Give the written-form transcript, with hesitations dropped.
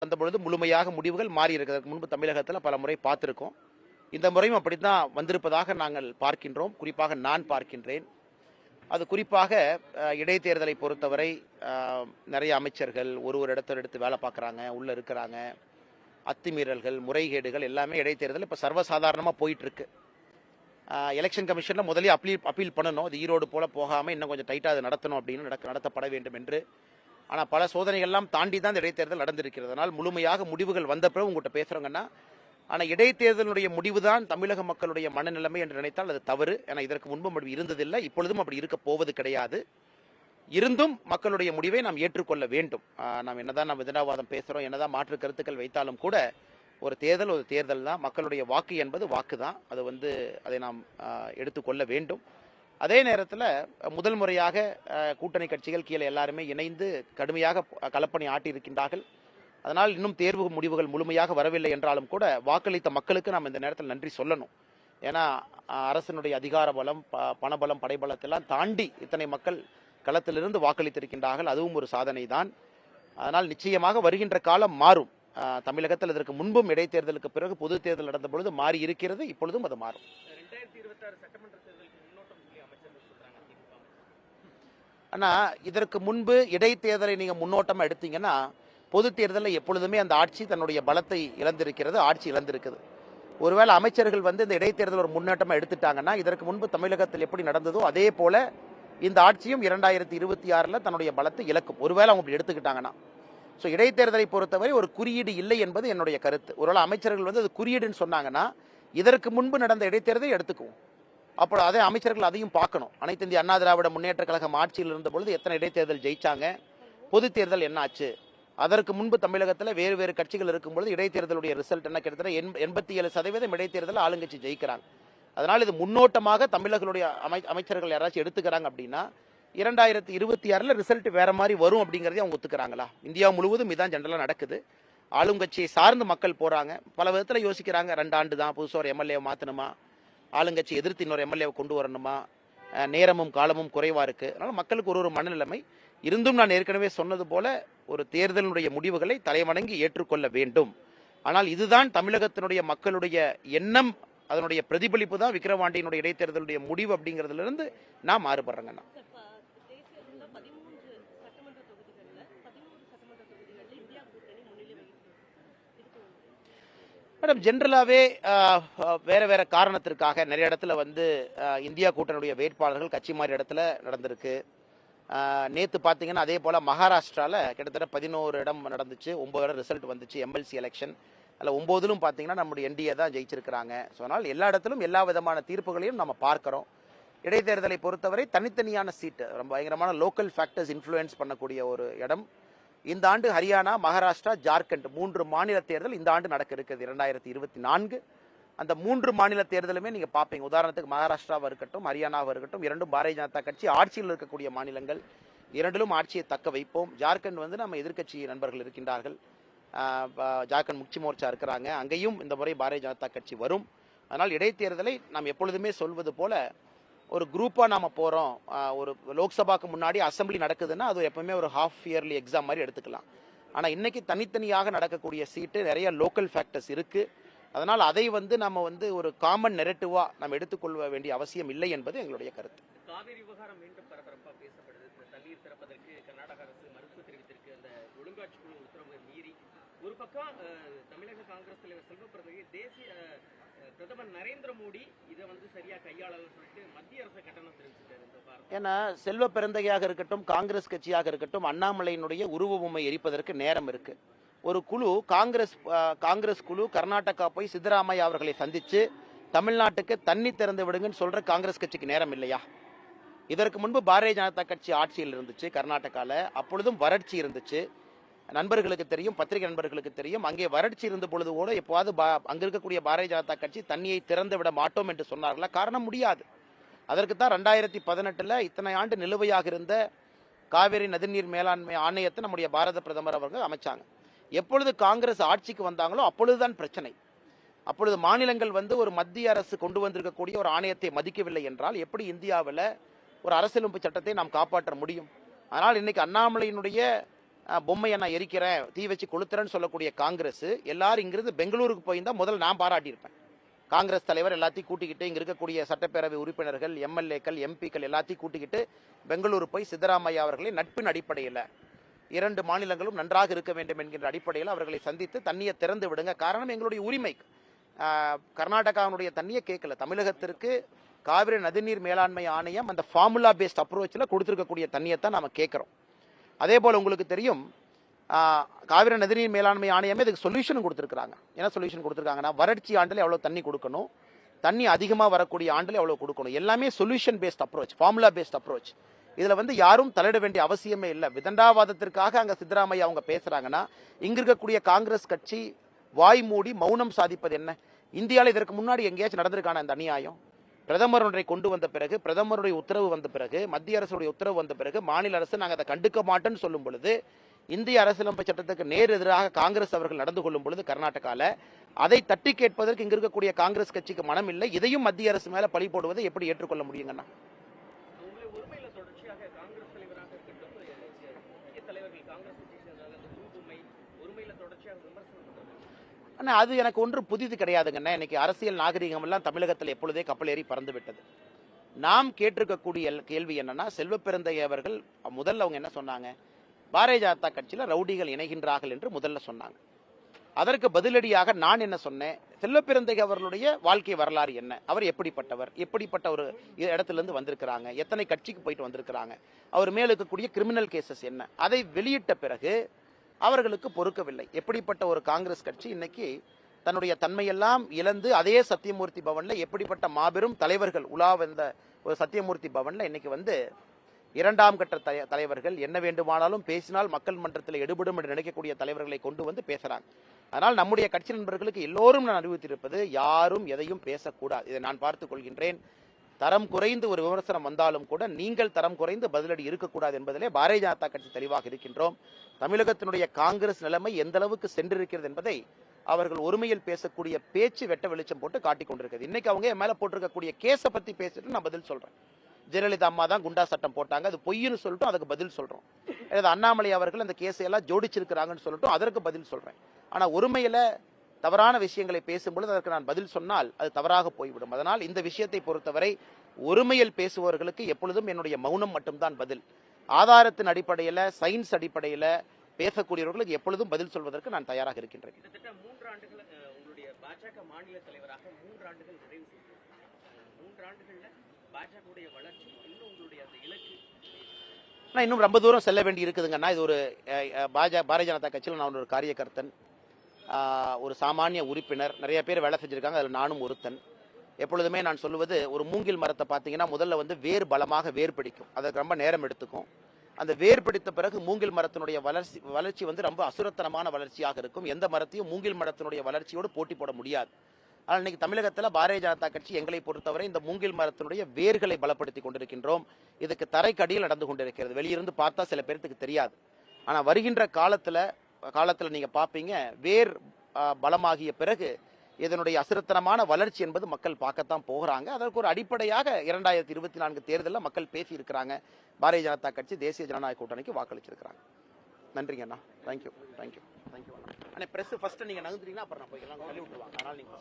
வந்தபொழுது முழுமையாக முடிவுகள் மாறி இருக்கிறதுக்கு முன்பு தமிழகத்தில் பல முறை பார்த்திருக்கோம். இந்த முறையும் அப்படித்தான் வந்திருப்பதாக நாங்கள் பார்க்கின்றோம். குறிப்பாக நான் பார்க்கின்றேன். அது குறிப்பாக இடைத்தேர்தலை பொறுத்தவரை நிறைய அமைச்சர்கள் ஒரு இடத்துல எடுத்து வேலை பார்க்குறாங்க, உள்ள இருக்கிறாங்க. அத்துமீறல்கள், முறைகேடுகள் எல்லாமே இடைத்தேர்தல் இப்போ சர்வசாதாரணமாக போயிட்டு இருக்கு. எலெக்ஷன் கமிஷனில் முதலே அப்பீல் பண்ணணும். அது ஈரோடு போல போகாமல் இன்னும் கொஞ்சம் டைட்டாக அது நடத்தணும் அப்படின்னு நடத்தப்பட வேண்டும் என்று. ஆனால் பல சோதனைகள்லாம் தாண்டி தான் இந்த இடைத்தேர்தல் நடந்திருக்கிறது. அதனால் முழுமையாக முடிவுகள் வந்த பிறகு உங்கள்கிட்ட பேசுகிறோங்கன்னா, ஆனால் இடைத்தேர்தலுடைய முடிவு தான் தமிழக மக்களுடைய மனநிலைமை என்று நினைத்தால் அது தவறு. ஏன்னா இதற்கு முன்பும் அப்படி இருந்ததில்லை, இப்பொழுதும் அப்படி இருக்க போவது கிடையாது. இருந்தும் மக்களுடைய முடிவை நாம் ஏற்றுக்கொள்ள வேண்டும். நாம் என்னதான் நாம் விதண்டாவாதம் பேசுகிறோம், என்னதான் மாற்று கருத்துக்கள் வைத்தாலும் கூட ஒரு தேர்தல் தான். மக்களுடைய வாக்கு என்பது வாக்கு தான். அது அதை நாம் எடுத்துக்கொள்ள வேண்டும். அதே நேரத்தில் முதல் முறையாக கூட்டணி கட்சிகள் கீழே எல்லாருமே இணைந்து கடுமையாக களப்பணி ஆட்டியிருக்கின்றார்கள். அதனால் இன்னும் தேர்வு முடிவுகள் முழுமையாக வரவில்லை என்றாலும் கூட வாக்களித்த மக்களுக்கு நாம் இந்த நேரத்தில் நன்றி சொல்லணும். ஏன்னா அரசினுடைய அதிகார பலம், பணபலம், படைபலத்தெல்லாம் தாண்டி இத்தனை மக்கள் களத்திலிருந்து வாக்களித்திருக்கின்றார்கள். அதுவும் ஒரு சாதனை தான். அதனால் நிச்சயமாக வருகின்ற காலம் மாறும். தமிழகத்தில் இதற்கு முன்பும் இடைத்தேர்தலுக்கு பிறகு பொது தேர்தல் நடந்த பொழுது மாறி இருக்கிறது, இப்பொழுதும் அது மாறும். ஆனா இதற்கு முன்பு இடைத்தேர்தலை நீங்க முன்னோட்டமா எடுத்தீங்கன்னா, பொது தேர்தலில் எப்பொழுதுமே அந்த ஆட்சி தன்னுடைய பலத்தை இழந்திருக்கிறது, ஆட்சி இழந்திருக்குது. ஒருவேளை அமைச்சர்கள் இந்த இடைத்தேர்தல் ஒரு முன்னோட்டமா எடுத்துட்டாங்கன்னா, இதற்கு முன்பு தமிழகத்தில் எப்படி நடந்ததோ அதே போல இந்த ஆட்சியும் 2026 தன்னுடைய பலத்தை இழக்கும். ஒருவேளை அவங்க அப்படி எடுத்துக்கிட்டாங்கன்னா. ஸோ இடைத்தேர்தலை பொறுத்தவரை ஒரு குறியீடு இல்லை என்பது என்னுடைய கருத்து. ஒருவேளை அமைச்சர்கள் அது குறியீடுன்னு சொன்னாங்கன்னா, இதற்கு முன்பு நடந்த இடைத்தேர்தலை எடுத்துக்குவோம். அப்போ அதே அமைச்சர்கள் அதையும் பார்க்கணும். அனைத்து இந்திய அண்ணா திராவிட முன்னேற்ற கழகம் ஆட்சியில் இருந்த பொழுது எத்தனை இடைத்தேர்தல் ஜெயிச்சாங்க, பொது தேர்தல் என்ன ஆச்சு, அதற்கு முன்பு தமிழகத்தில் வேறு வேறு கட்சிகள் இருக்கும்பொழுது இடைத்தேர்தலுடைய ரிசல்ட் என்ன, கிட்டத்தட்ட 87% இடைத்தேர்தல் ஆளுங்கட்சி ஜெயிக்கிறாங்க. அதனால் இது முன்னோட்டமாக தமிழர்களுடைய அமைச்சர்கள் யாராச்சும் எடுத்துக்கிறாங்க அப்படின்னா 2026 ரிசல்ட் வேற மாதிரி வரும் அப்படிங்கிறதே அவங்க ஒத்துக்கிறாங்களா? இந்தியா முழுவதும் இதான் ஜெனரலாக நடக்குது. ஆளுங்கட்சியை சார்ந்து மக்கள் போறாங்க. பல விதத்தில் யோசிக்கிறாங்க. 2 ஆண்டு தான், புதுசாக ஒரு எம்எல்ஏ மாற்றணுமா, ஆளுங்கட்சி எதிர்த்து இன்னொரு எம்எல்ஏவை கொண்டு வரணுமா, நேரமும் காலமும் குறைவா இருக்கு. அதனால மக்களுக்கு ஒரு மனநிலைமை இருந்தும் நான் ஏற்கனவே சொன்னது போல ஒரு தேர்தலுடைய முடிவுகளை தலைவணங்கி ஏற்றுக்கொள்ள வேண்டும். ஆனால் இதுதான் தமிழகத்தினுடைய மக்களுடைய எண்ணம், அதனுடைய பிரதிபலிப்பு தான் விக்கிரவாண்டியினுடைய இடைத்தேர்தலுடைய முடிவு அப்படிங்கிறதுல இருந்து நான் மாறுபடுறேங்கண்ணா. மேடம், ஜென்ரலாகவே வேற வேற காரணத்திற்காக நிறைய இடத்துல இந்தியா கூட்டணியுடைய வேட்பாளர்கள் கட்சி மாறி இடத்துல நடந்திருக்கு. நேற்று பார்த்தீங்கன்னா அதே போல் மகாராஷ்டிராவில் கிட்டத்தட்ட 11 இடம் நடந்துச்சு, 9 இடம் ரிசல்ட் வந்துச்சு எம்எல்சி எலெக்ஷன். அதில் 9லும் பார்த்தீங்கன்னா நம்முடைய என்டிஏ தான் ஜெயிச்சிருக்கிறாங்க. ஸோ அதனால் எல்லா இடத்திலும் எல்லா விதமான தீர்ப்புகளையும் நம்ம பார்க்குறோம். இடைத்தேர்தலை பொறுத்தவரை தனித்தனியான சீட்டு, ரொம்ப பயங்கரமான லோக்கல் ஃபேக்டர்ஸ் இன்ஃப்ளூயன்ஸ் பண்ணக்கூடிய ஒரு இடம். இந்த ஆண்டு ஹரியானா, மகாராஷ்டிரா, ஜார்க்கண்ட் 3 மாநில தேர்தல் இந்த ஆண்டு நடக்க இருக்குது 2024. அந்த 3 மாநில தேர்தலுமே நீங்க பார்ப்பீங்க. உதாரணத்துக்கு மகாராஷ்டிராவாக இருக்கட்டும், ஹரியானாவாக இருக்கட்டும், இரண்டும் பாரதிய ஜனதா கட்சி ஆட்சியில் இருக்கக்கூடிய மாநிலங்கள். இரண்டிலும் ஆட்சியை தக்க வைப்போம். ஜார்க்கண்ட் நம்ம எதிர்கட்சி நண்பர்கள் இருக்கின்றார்கள். ஜார்க்கண்ட் முக்தி மோர்ச்சா இருக்கிறாங்க. அங்கேயும் இந்த முறை பாரதிய ஜனதா கட்சி வரும். அதனால் இடைத்தேர்தலை நாம் எப்பொழுதுமே சொல்வது போல ஒரு குரூப்பா நாம போறோம். ஒரு லோக்சபாக்கு முன்னாடி அசம்பிளி நடக்குதுன்னா அது எப்பவுமே ஒரு ஹாஃப் இயர்லி எக்ஸாம் மாதிரி எடுத்துக்கலாம். ஆனா இன்னைக்கு தனித்தனியாக நடக்கக்கூடிய சீட்டு நிறைய லோக்கல் ஃபேக்டர்ஸ் இருக்கு. அதனால் அதை நம்ம ஒரு காமன் நெரட்டிவா நம்ம எடுத்துக்கொள்ள வேண்டிய அவசியம் இல்லை என்பது எங்களுடைய கருத்து. காவிரி விவகாரம் மீண்டும் பரபரப்பா பேசப்படுது. தண்ணீர் திறப்பதற்கு கர்நாடக அரசு மறுப்பு தெரிவித்திருக்கு. அந்த ஒழுங்காட்சி குழு உத்தரவை மீறி ஒரு பக்கம் தமிழக காங்கிரஸ் தலைவர் செல்வ பிறந்தகை தேசிய பிரதமர் நரேந்திர மோடி இதை சரியா கையாளலன்னு சொல்லிட்டு மத்திய அரசு கட்டணம் தெரிவிச்சிருக்காரு. ஏன்னா செல்வ பெருந்தகையாக இருக்கட்டும், காங்கிரஸ் கட்சியாக இருக்கட்டும், அண்ணாமலையினுடைய உருவ பொம்மை எரிப்பதற்கு நேரம் இருக்கு. ஒரு குழு காங்கிரஸ் குழு கர்நாடகா போய் சித்தராமையா அவர்களை சந்திச்சு தமிழ்நாட்டுக்கு தண்ணி திறந்து விடுங்கன்னு சொல்ற காங்கிரஸ் கட்சிக்கு நேரம் இல்லையா? இதற்கு முன்பு பாரதிய ஜனதா கட்சி ஆட்சியில் இருந்துச்சு கர்நாடகால. அப்பொழுதும் வறட்சி இருந்துச்சு. நண்பர்களுக்கு தெரியும், பத்திரிகை நண்பர்களுக்கு தெரியும். அங்கே வறட்சி இருந்த பொழுது கூட எப்போது அங்க இருக்கக்கூடிய பாரதிய ஜனதா கட்சி தண்ணியை திறந்து விட மாட்டோம் என்று சொன்னார்களா? காரணம் முடியாது. அதற்கு தான் 2018 இத்தனை ஆண்டு நிலுவையாக இருந்த காவிரி நதிநீர் மேலாண்மை ஆணையத்தை நம்முடைய பாரத பிரதமர் அவர்கள் அமைச்சாங்க. எப்பொழுது காங்கிரஸ் ஆட்சிக்கு வந்தாங்களோ அப்பொழுதுதான் பிரச்சனை. அப்பொழுது மாநிலங்கள் ஒரு மத்திய அரசு கொண்டு வந்திருக்கக்கூடிய ஒரு ஆணையத்தை மதிக்கவில்லை என்றால் எப்படி இந்தியாவில் ஒரு அரசியலமைப்பு சட்டத்தை நாம் காப்பாற்ற முடியும்? ஆனால் இன்னைக்கு அண்ணாமலையினுடைய பொம்மையை நான் எரிக்கிறேன், தீ வச்சு கொளுத்துறேன்னு சொல்லக்கூடிய காங்கிரஸ் எல்லாரும் இங்கிருந்து பெங்களூருக்கு போயிருந்தா முதல்ல நான் பாராட்டியிருப்பேன். காங்கிரஸ் தலைவர் எல்லாத்தையும் கூட்டிக்கிட்டு இங்க இருக்கக்கூடிய சட்டப்பேரவை உறுப்பினர்கள், எம்எல்ஏக்கள், எம்பிக்கள் எல்லாத்தையும் கூட்டிக்கிட்டு பெங்களூரு போய் சித்தராமையா அவர்களை நட்பின் அடிப்படையில் 2 மாநிலங்களும் நன்றாக இருக்க வேண்டும் என்கின்ற அடிப்படையில் அவர்களை சந்தித்து தண்ணியை திறந்து விடுங்க. காரணம் எங்களுடைய உரிமை. கர்நாடகாவுடைய தண்ணியை கேட்கல. தமிழகத்திற்கு காவிரி நதிநீர் மேலாண்மை ஆணையம் அந்த ஃபார்முலா பேஸ்ட் அப்ரோச்சில் கொடுத்துருக்கக்கூடிய தண்ணியை தான் நாம கேட்கிறோம். அதே போல உங்களுக்கு தெரியும், காவிரி நதிநீர் மேலாண்மை ஆணையமே இதுக்கு சொல்யூஷன் கொடுத்துருக்காங்க. என்ன சொல்யூஷன் கொடுத்துருக்காங்கன்னா, வறட்சி ஆண்டில் எவ்வளவு தண்ணி கொடுக்கணும், தண்ணி அதிகமாக வரக்கூடிய ஆண்டில் எவ்வளவு கொடுக்கணும், எல்லாமே solution paste approach, formula paste approach. இதுல யாரும் தலையிட வேண்டிய அவசியமே இல்லை. விதண்டாவாதத்திற்காக அங்க சித்தராமையா அவங்க பேசுறாங்கன்னா, இங்க இருக்கக்கூடிய காங்கிரஸ் கட்சி வாய் மூடி மௌனம் சாதிப்பது என்ன? இந்தியாவில் இதற்கு முன்னாடி எங்கேயாச்சும் நடந்திருக்கான இந்த அநியாயம்? பிரதமர் ஒன்றை கொண்டு வந்த பிறகு, பிரதமருடைய உத்தரவு வந்த பிறகு, மத்திய அரசுடைய உத்தரவு வந்த பிறகு மாநில அரசு நாங்கள் அதை கண்டுக்க மாட்டோம்னு சொல்லும் பொழுது, இந்திய அரசியலமைப்பு சட்டத்துக்கு நேர் எதிராக காங்கிரஸ் அவர்கள் நடந்து கொள்ளும் பொழுது கர்நாடகாவில் அதை தட்டி கேட்பதற்கு இங்க இருக்கக்கூடிய காங்கிரஸ் கட்சிக்கு மனம் இல்லை. இதையும் மத்திய அரசு மேல பழி போடுவதை எப்படி ஏற்றுக்கொள்ள முடியுங்கண்ணா? ஆனா அது எனக்கு ஒன்று புதிது கிடையாதுங்கண்ணா. இன்னைக்கு அரசியல் நாகரிகம் எல்லாம் தமிழகத்தில் எப்பொழுதே கப்பல் ஏறி பறந்து விட்டது. நாம் கேட்டிருக்கக்கூடிய கேள்வி என்னன்னா, செல்வப்பெருந்தைய அவர்கள் முதல்ல அவங்க என்ன சொன்னாங்க, பாரதிய ஜனதா கட்சியில ரவுடிகள் இணைகின்றார்கள் என்று முதல்ல சொன்னாங்க. அதற்கு பதிலடியாக நான் என்ன சொன்னேன், செல்வப்பெருந்தைய அவர்களுடைய வாழ்க்கை வரலாறு என்ன, அவர் எப்படிப்பட்டவர், எப்படிப்பட்ட ஒரு இடத்திலிருந்து வந்திருக்கிறாங்க, எத்தனை கட்சிக்கு போயிட்டு வந்திருக்கிறாங்க, அவர் மேல் இருக்கக்கூடிய கிரிமினல் கேசஸ் என்ன, அதை வெளியிட்ட பிறகு அவர்களுக்கு பொறுக்கவில்லை. எப்படிப்பட்ட ஒரு காங்கிரஸ் கட்சி இன்னைக்கு தன்னுடைய தன்மையெல்லாம் இழந்து அதே சத்தியமூர்த்தி பவன்ல எப்படிப்பட்ட மாபெரும் தலைவர்கள் உலா வந்த ஒரு சத்தியமூர்த்தி பவன்ல இன்னைக்கு 2ஆம் கட்ட தலைவர்கள் என்ன வேண்டுமானாலும் பேசினால் மக்கள் மன்றத்தில் எடுபடும் என்று நினைக்கக்கூடிய தலைவர்களை கொண்டு வந்து பேசுறாங்க. அதனால் நம்முடைய கட்சி நண்பர்களுக்கு எல்லோரும் நான் அறிவித்திருப்பது, யாரும் எதையும் பேசக்கூடாது. இதை நான் பார்த்துக் கொள்கின்றேன். தரம் குறைந்து ஒரு விமர்சனம் வந்தாலும் கூட நீங்கள் தரம் குறைந்து பதிலடி இருக்கக்கூடாது என்பதிலே பாரதிய ஜனதா கட்சி தெளிவாக இருக்கின்றோம். தமிழகத்தினுடைய காங்கிரஸ் நிலைமை எந்த அளவுக்கு சென்றிருக்கிறது என்பதை அவர்கள் ஒருமையில் பேசக்கூடிய பேச்சு வெட்ட வெளிச்சம் போட்டு காட்டிக் கொண்டிருக்கிறது. இன்னைக்கு அவங்க மேல போட்டிருக்கக்கூடிய கேஸை பத்தி பேசிட்டு நான் பதில் சொல்றேன். ஜெயலலிதா அம்மா தான் குண்டா சட்டம் போட்டாங்க, அது பொய்ன்னு சொல்லிட்டு அதுக்கு பதில் சொல்றோம். அண்ணாமலை அவர்கள் அந்த கேஸை எல்லாம் ஜோடிச்சிருக்கிறாங்கன்னு சொல்லிட்டு அதற்கு பதில் சொல்றேன். ஆனா ஒருமையில தவறான விஷயங்களை பேசும்பொழுது அதற்கு நான் பதில் சொன்னால் அது தவறாக போய்விடும். அதனால் இந்த விஷயத்தை பொறுத்தவரை ஒருமையில் பேசுபவர்களுக்கு எப்பொழுதும் என்னுடைய மௌனம் மட்டும்தான் பதில். ஆதாரத்தின் அடிப்படையில், சயின்ஸ் அடிப்படையில் பேசக்கூடியவர்களுக்கு எப்பொழுதும் பதில் சொல்வதற்கு நான் தயாராக இருக்கின்றேன். கிட்டத்தட்ட 3 ஆண்டுகள் உங்களுடைய பாஜக மாநில தலைவராக 3 ஆண்டுகள் நிறைவு செய்திருக்கிறார். 3 ஆண்டுகள்ல பாஜகவுடைய வளர்ச்சி இன்னும் உங்களுடைய அந்த இலக்கு இன்னும் ரொம்ப தூரம் செல்ல வேண்டி இருக்குதுங்கன்னா, இது ஒரு பாரதிய ஜனதா கட்சியில் நான் ஒரு காரியகர்த்தன், ஒரு சாமானிய உறுப்பினர், நிறைய பேர் வேலை செஞ்சிருக்காங்க, அதில் நானும் ஒருத்தன். எப்பொழுதுமே நான் சொல்லுவது, ஒரு மூங்கில் மரத்தை பார்த்தீங்கன்னா முதல்ல வேர் பலமாக வேர் பிடிக்கும், அதற்கு ரொம்ப நேரம் எடுத்துக்கும். அந்த வேர் பிடித்த பிறகு மூங்கில் மரத்தினுடைய வளர்ச்சி ரொம்ப அசுரத்தனமான வளர்ச்சியாக இருக்கும். எந்த மரத்தையும் மூங்கில் மரத்தினுடைய வளர்ச்சியோடு போட்டி போட முடியாது. ஆனால் இன்னைக்கு தமிழகத்தில் பாரதிய ஜனதா கட்சி எங்களை பொறுத்தவரை இந்த மூங்கில் மரத்தினுடைய வேர்களை பலப்படுத்தி கொண்டிருக்கின்றோம். இதுக்கு தரைக்கடியில் நடந்து கொண்டிருக்கிறது. வெளியிருந்து பார்த்தா சில பேருக்கு தெரியாது. ஆனால் வருகின்ற காலத்தில் நீங்க பார்ப்பீங்க, வேர் பலமாகிய பிறகு இதனுடைய அசுரத்தனமான வளர்ச்சி என்பது மக்கள் பார்க்கத்தான் போகிறாங்க. அதற்கு ஒரு அடிப்படையாக 2024 தேர்தலில் மக்கள் பேசி இருக்கிறாங்க. பாரதிய ஜனதா கட்சி தேசிய ஜனநாயக கூட்டணிக்கு வாக்களிச்சிருக்கிறாங்க. நன்றிங்க அண்ணா. தேங்க்யூ. ஆனால் பிரஸ் ஃபர்ஸ்ட் நீங்க நகர்ந்துட்டீங்கன்னா அப்புறம் நான் போய்க்கலாம், தள்ளி விட்டுருவாங்க. அதனால் நீங்க